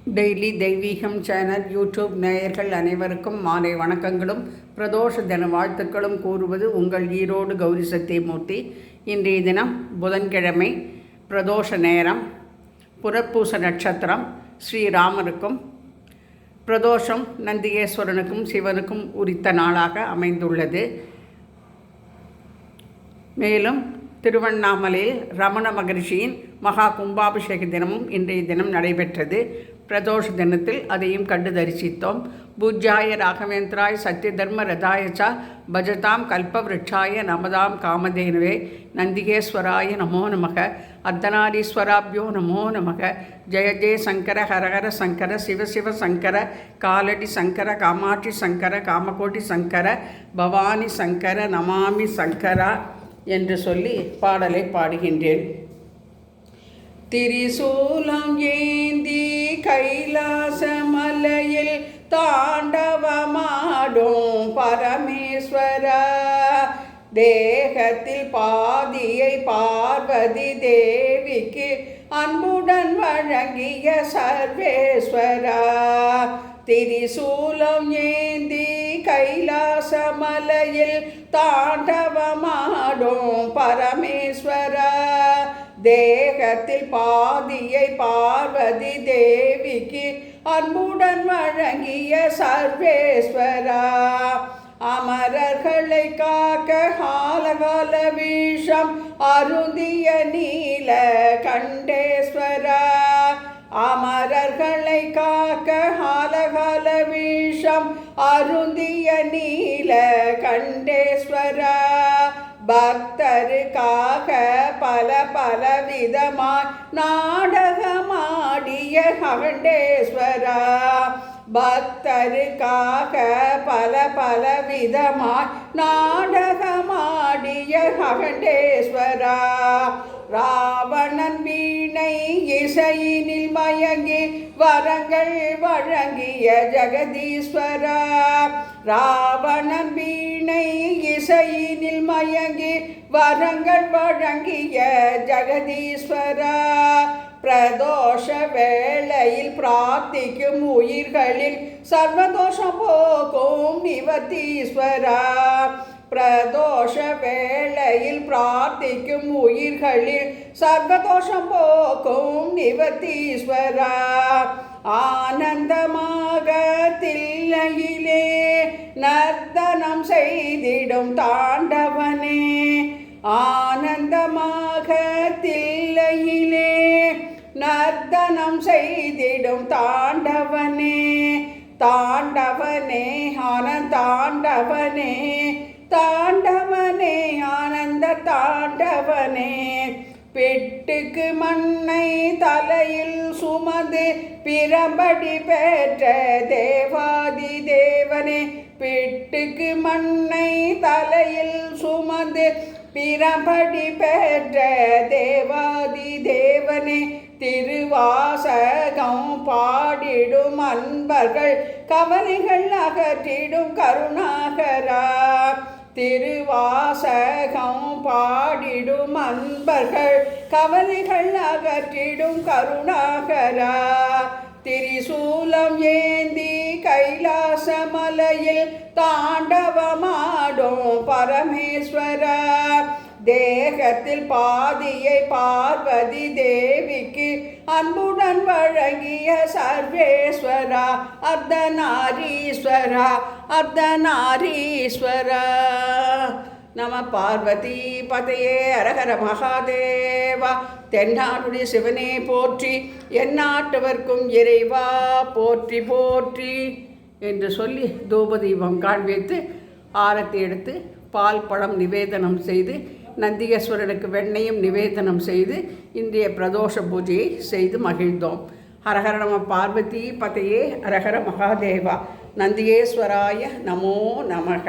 Daily தெய்வீகம் channel YouTube நேயர்கள் அனைவருக்கும் மாலை வணக்கங்களும் பிரதோஷ தின வாழ்த்துக்களும் கூறுவது உங்கள் ஈரோடு கௌரி சத்தியமூர்த்தி. இன்றைய தினம் புதன்கிழமை, பிரதோஷ நேரம், புறப்பூச நட்சத்திரம், ஸ்ரீராமருக்கும் பிரதோஷம் நந்திகேஸ்வரனுக்கும் சிவனுக்கும் உரித்த நாளாக அமைந்துள்ளது. மேலும் திருவண்ணாமலையில் ரமண மகரிஷியின் மகா கும்பாபிஷேக தினமும் இன்றைய தினம் நடைபெற்றது. பிரதோஷ தினத்தில் அதையும் கண்டு தரிசித்தோம். பூஜ்யாய ராகவேந்திராய சத்ய தர்ம ரதாயச்சா பஜதாம் கல்பவ்ருட்சாய நமதாம் காமதேனுவே நந்திகேஸ்வராய நமோ நமக அர்த்தநாரீஸ்வராபியோ நமோ நமக. ஜெய ஜெய சங்கர ஹரஹர சங்கர சிவ சிவ சங்கர காலடி சங்கர காமாட்சி சங்கர காமகோட்டி சங்கர பவானி சங்கர நமாமி சங்கரா என்று சொல்லி பாடலை பாடுகின்றேன். திரிசூலம் ஏந்தி கைலாச மலையில் தாண்டவமாடும் பரமேஸ்வரா, தேகத்தில் பாதியை பார்வதி தேவிக்கு அன்புடன் வழங்கிய சர்வேஸ்வரா, திரிசூலம் ஏந்தி கைலாச மலையில் தாண்டவமாடும் பரமேஸ்வரா, தேகத்தில் பாதியை பார்வதி தேவிக்கு அன்புடன் வழங்கிய சர்வேஸ்வரா, அமரர்களை காக்க காலகால விஷம் அருந்திய நீல கண்டேஸ்வரா, அமரர்களை காக்க காலகால விஷம் அருந்திய நீல கண்டேஸ்வரா, பக்தருக்காக பல பல விதமாய் நாடகமாடிய கண்டேஸ்வரா, பக்தருக்காக பல பல விதமாய் நாடகமாடிய கண்டேஸ்வரா, ராவணன் வீணை இசையினில் மயங்கி வரங்கள் வழங்கிய ஜெகதீஸ்வரா, ராவணன் வீணை இசையினில் மயங்கி வரங்கள் வழங்கிய ஜெகதீஸ்வரா, பிரதோஷ வேளையில் பிரார்த்திக்கும் உயிர்களில் சர்வதோஷம் போக்கும் நிவர்த்தீஸ்வரா, பிரதோஷ வேளையில் பிரார்த்திக்கும் உயிர்களில் சர்வதோஷம் போக்கும் நிவர்த்தீஸ்வரா, ஆனந்தமாக தில்லையிலே நர்த்தனம் செய்திடும் தாண்டவனே, ஆனந்தமாக தில்லையிலே நர்த்தனம் செய்திடும் தாண்டவனே, தாண்டவனே ஆனந்தாண்டவனே, தாண்டவனே ஆனந்த தாண்டவனே, பெட்டுக்கு மண்ணை தலையில் சுமந்து பிரம்படி பெற்ற தேவாதி தேவனே, பெட்டுக்கு மண்ணை தலையில் சுமந்து பிரம்படி பெற்ற தேவாதி தேவனே, திருவாசகம் பாடிடும் அன்பர்கள் கவலைகள் அகற்றிடும் கருணாகரா, திருவாசகம் பாடிடும் அன்பர்கள் கவலைகள் அகற்றிடும் கருணாகரா, திரிசூலம் ஏந்தி கைலாச மலையில் தாண்டவமாடும் பரமேஸ்வரா, தேகத்தில் பாதியை பார்வதி தேவிக்கு அன்புடன் வழங்கிய சர்வேஸ்வரா, அர்த்தநாரீஸ்வரா அர்த்தநாரீஸ்வரா. நம பார்வதி பதையே அரஹர மகாதேவா. தென்னாடுடைய சிவனே போற்றி, எந்நாட்டவர்க்கும் இறைவா போற்றி போற்றி என்று சொல்லி தூபதீபம் காண்பித்து ஆரத்தி எடுத்து பால் பழம் நிவேதனம் செய்து நந்திகேஸ்வரனுக்கு வெண்ணையும் நிவேதனம் செய்து இன்றைய பிரதோஷ பூஜையை செய்து மகிழ்ந்தோம். ஹரஹர நம பார்வதி பதையே அரஹர மகாதேவா. நந்திகேஸ்வராய நமோ நமக.